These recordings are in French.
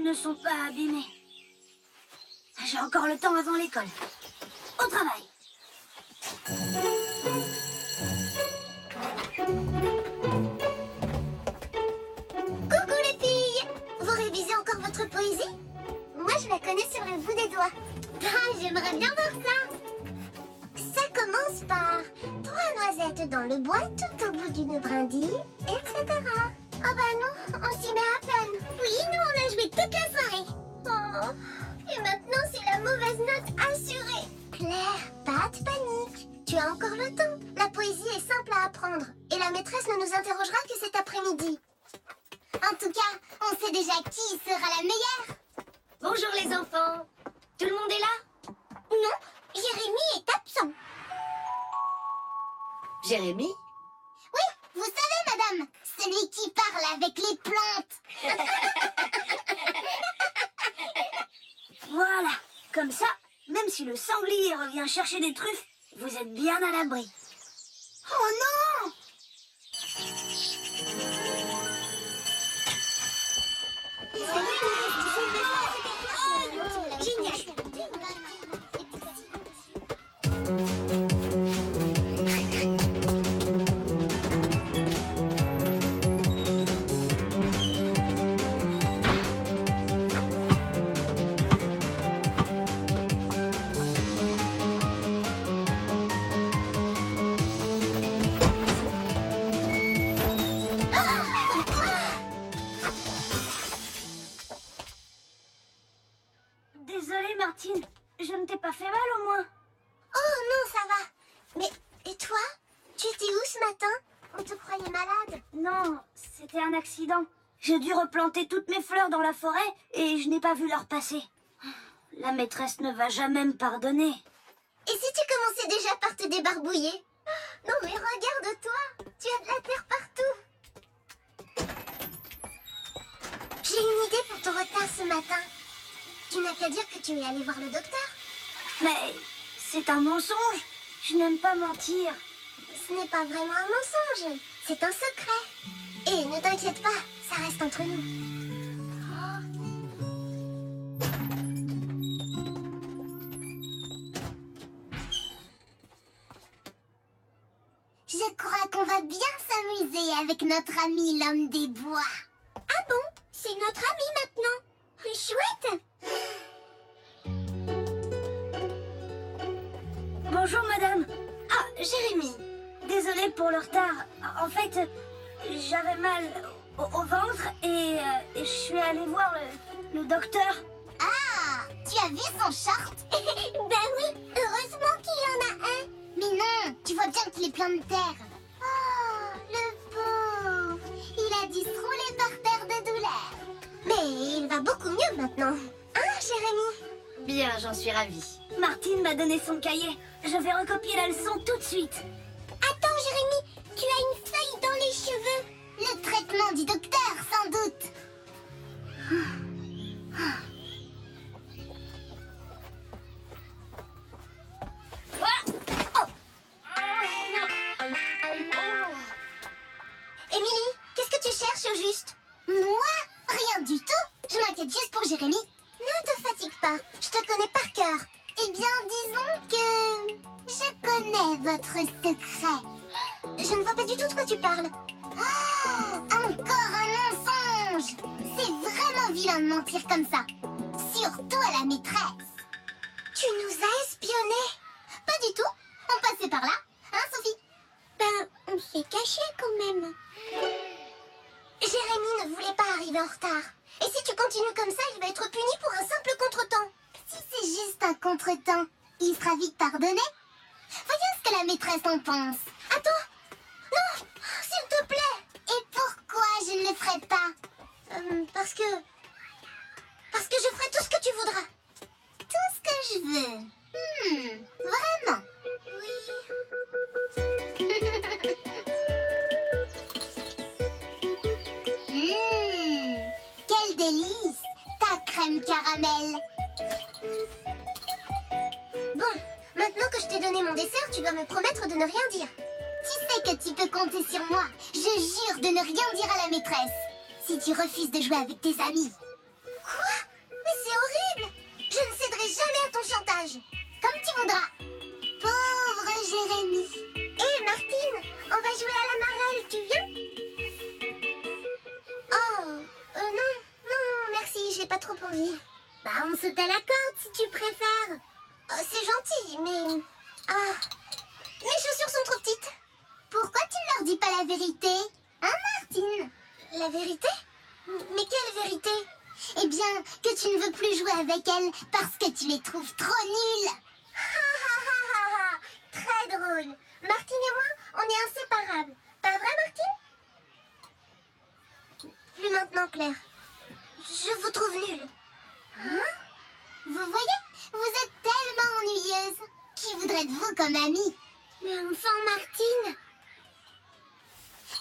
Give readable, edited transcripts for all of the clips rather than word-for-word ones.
ne sont pas abîmés. J'ai encore le temps avant l'école. Au travail. Coucou les filles! Vous révisez encore votre poésie? Moi, je la connais sur le bout des doigts. Ah, j'aimerais bien voir ça. Ça commence par 3 noisettes dans le bois tout au bout d'une brindille, etc. Ah bah non, on s'y met à peine. Oui, nous on a joué toute la soirée. Oh, et maintenant c'est la mauvaise note assurée. Claire, pas de panique. Tu as encore le temps. La poésie est simple à apprendre. Et la maîtresse ne nous interrogera que cet après-midi. En tout cas, on sait déjà qui sera la meilleure. Bonjour les enfants. Tout le monde est là? Non, Jérémy est absent. Jérémy? Oui, vous savez, madame, celui qui parle avec les plantes. Voilà. Comme ça, même si le sanglier revient chercher des truffes, vous êtes bien à l'abri. Oh non! Désolée Martine, je ne t'ai pas fait mal au moins. Oh non, ça va. Mais, et toi? Tu étais où ce matin? On te croyait malade. Non, c'était un accident. J'ai dû replanter toutes mes fleurs dans la forêt et je n'ai pas vu l'heure passer. La maîtresse ne va jamais me pardonner. Et si tu commençais déjà par te débarbouiller? Non mais regarde-toi, tu as de la terre partout. J'ai une idée pour ton retard ce matin. Tu n'as qu'à dire que tu es allé voir le docteur. Mais c'est un mensonge. Je n'aime pas mentir. Ce n'est pas vraiment un mensonge, c'est un secret. Et ne t'inquiète pas, ça reste entre nous. Je crois qu'on va bien s'amuser avec notre ami l'homme des bois. Ah bon? C'est notre ami maintenant? Chouette! Bonjour madame. Ah, Jérémy. Désolée pour le retard. En fait, j'avais mal au ventre et je suis allée voir le docteur. Ah, tu as vu son short? Ben oui, heureusement qu'il y en a un. Mais non, tu vois bien qu'il est plein de terre. Oh, le pauvre. Il a dû se rouler par terre de douleur. Mais il va beaucoup mieux maintenant. Hein, Jérémy? Bien, j'en suis ravie. Martine m'a donné son cahier. Je vais recopier la leçon tout de suite. Attends, Jérémy, tu as une feuille dans les cheveux. Le traitement du docteur, sans doute. Émilie, qu'est-ce que tu cherches au juste? Moi? Rien du tout. Je m'inquiète juste pour Jérémy. Ne te fatigue pas, je te connais par cœur. Eh bien, disons que je connais votre secret. Je ne vois pas du tout de quoi tu parles. Ah, encore un mensonge! C'est vraiment vilain de mentir comme ça. Surtout à la maîtresse. Tu nous as espionnés? Pas du tout. On passait par là. Hein, Sophie? Ben, on s'est caché quand même. Jérémy ne voulait pas arriver en retard. Et si tu continues comme ça, il va être puni pour un simple contretemps. Si c'est juste un contretemps, il sera vite pardonné. Voyons ce que la maîtresse en pense. Attends. Non, s'il te plaît. Et pourquoi je ne le ferai pas? Parce que je ferai tout ce que tu voudras. Tout ce que je veux. Vraiment? Oui. Quel délice, ta crème caramel. Bon, maintenant que je t'ai donné mon dessert, tu dois me promettre de ne rien dire. Tu sais que tu peux compter sur moi. Je jure de ne rien dire à la maîtresse. Si tu refuses de jouer avec tes amis. Quoi? visage. Comme tu voudras. Pauvre Jérémy. Hé, Martine, on va jouer à la marelle, tu viens? Oh, non, non, merci, j'ai pas trop envie. Bah, on saute à la corde si tu préfères. C'est gentil, mais... Ah, mes chaussures sont trop petites. Pourquoi tu ne leur dis pas la vérité? Hein, Martine? La vérité? Mais quelle vérité? Eh bien, que tu ne veux plus jouer avec elles parce que tu les trouves trop nulles. Ha ha ha ha ha. Très drôle. Martine et moi, on est inséparables. Pas vrai, Martine? Plus maintenant, Claire. Je vous trouve nulle. Hein? Vous voyez? Vous êtes tellement ennuyeuse. Qui voudrait de vous comme amie? Mais enfin, Martine.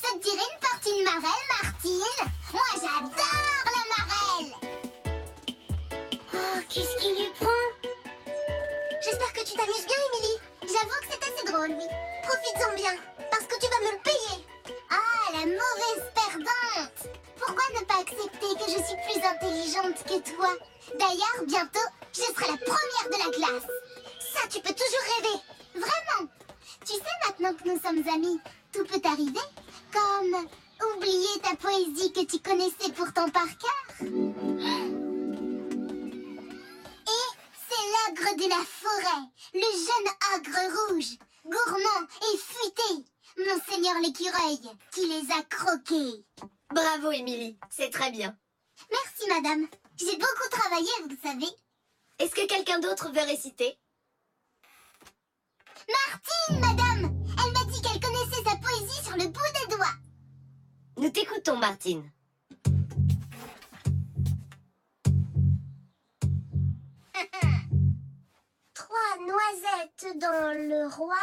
Ça te dirait une partie de marelle, Martine? Moi, j'adore la marelle. Oh, qu'est-ce qui lui prend? J'espère que tu t'amuses bien, Émilie. J'avoue que c'est assez drôle, oui. Profites-en bien, parce que tu vas me le payer. Ah, la mauvaise perdante. Pourquoi ne pas accepter que je suis plus intelligente que toi? D'ailleurs, bientôt, je serai la première de la classe. Ça, tu peux toujours rêver. Vraiment. Tu sais, maintenant que nous sommes amis, tout peut arriver. Comme oublier ta poésie que tu connaissais pourtant par cœur. Et c'est l'ogre de la forêt, le jeune ogre rouge, gourmand et futé, Monseigneur l'écureuil, qui les a croqués. Bravo, Émilie, c'est très bien. Merci, madame. J'ai beaucoup travaillé, vous savez. Est-ce que quelqu'un d'autre veut réciter? Martine, madame! Elle m'a dit qu'elle connaissait sa poésie sur le bout des doigts. Nous t'écoutons, Martine. Trois noisettes dans le roi.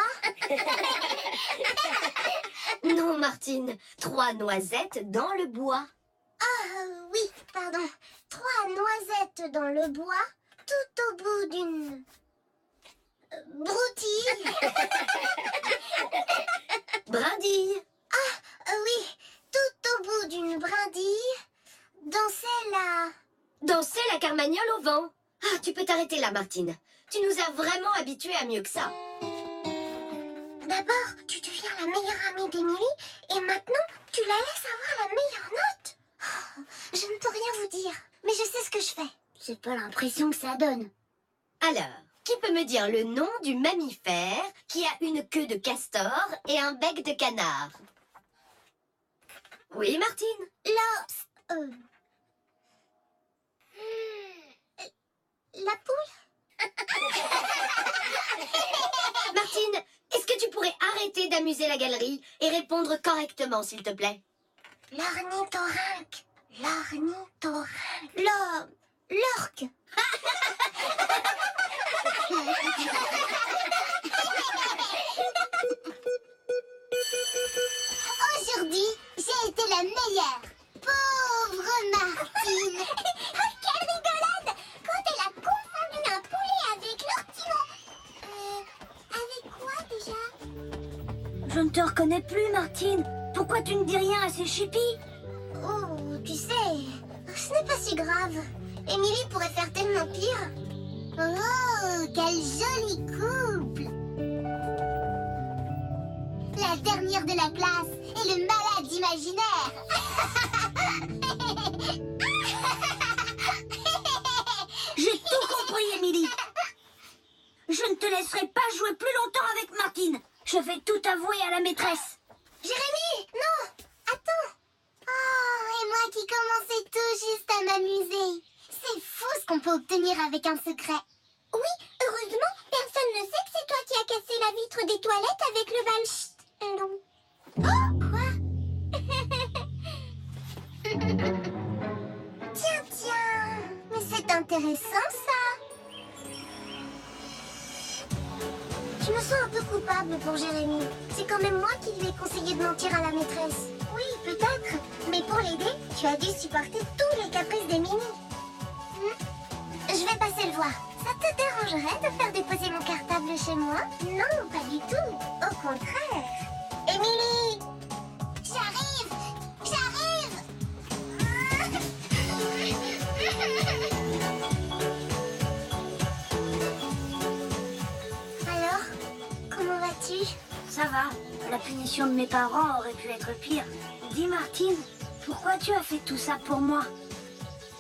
Non, Martine, 3 noisettes dans le bois. Ah oui, pardon. 3 noisettes dans le bois, tout au bout d'une... broutille. Brindille. Oui, tout au bout d'une brindille, dansait la... Danser la carmagnole au vent. Ah, tu peux t'arrêter là, Martine. Tu nous as vraiment habitués à mieux que ça. D'abord, tu deviens la meilleure amie d'Émilie, et maintenant, tu la laisses avoir la meilleure note. Oh, je ne peux rien vous dire, mais je sais ce que je fais. C'est pas l'impression que ça donne. Alors, qui peut me dire le nom du mammifère qui a une queue de castor et un bec de canard? Oui, Martine? La poule? Martine, est-ce que tu pourrais arrêter d'amuser la galerie et répondre correctement, s'il te plaît? L'ornithorynque. L'ornithorynque. L'orque. Aujourd'hui, j'ai été la meilleure. Pauvre Martine. Oh, quelle rigolade! Quand elle a confondu un poulet avec l'ortiment. Avec quoi déjà? Je ne te reconnais plus, Martine. Pourquoi tu ne dis rien à ces chippies? Oh, tu sais, ce n'est pas si grave. Émilie pourrait faire tellement pire. Oh, quel joli couple! La dernière de la classe et le malade imaginaire. J'ai tout compris, Émilie. Je ne te laisserai pas jouer plus longtemps avec Martine. Je vais tout avouer à la maîtresse. Jérémy, non, attends. Oh, et moi qui commençais tout juste à m'amuser. C'est fou ce qu'on peut obtenir avec un secret. Oui, heureusement, personne ne sait que c'est toi qui as cassé la vitre des toilettes avec le bal. Chut, non. Oh, quoi? Tiens, mais c'est intéressant ça. Je me sens un peu coupable pour Jérémy. C'est quand même moi qui lui ai conseillé de mentir à la maîtresse. Oui, peut-être, mais pour l'aider, tu as dû supporter tous les caprices d'Émilie. Je vais passer le voir. Ça te dérangerait de faire déposer mon cartable chez moi? Non, pas du tout. Au contraire. Émilie! J'arrive! J'arrive! conditions de mes parents auraient pu être pires. Dis Martine, pourquoi tu as fait tout ça pour moi?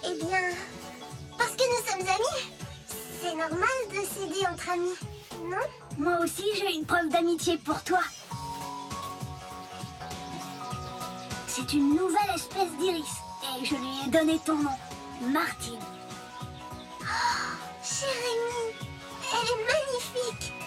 Eh bien, parce que nous sommes amis. C'est normal de s'aider entre amis, non? Moi aussi, j'ai une preuve d'amitié pour toi. C'est une nouvelle espèce d'iris et je lui ai donné ton nom, Martine. Jérémy, elle est magnifique.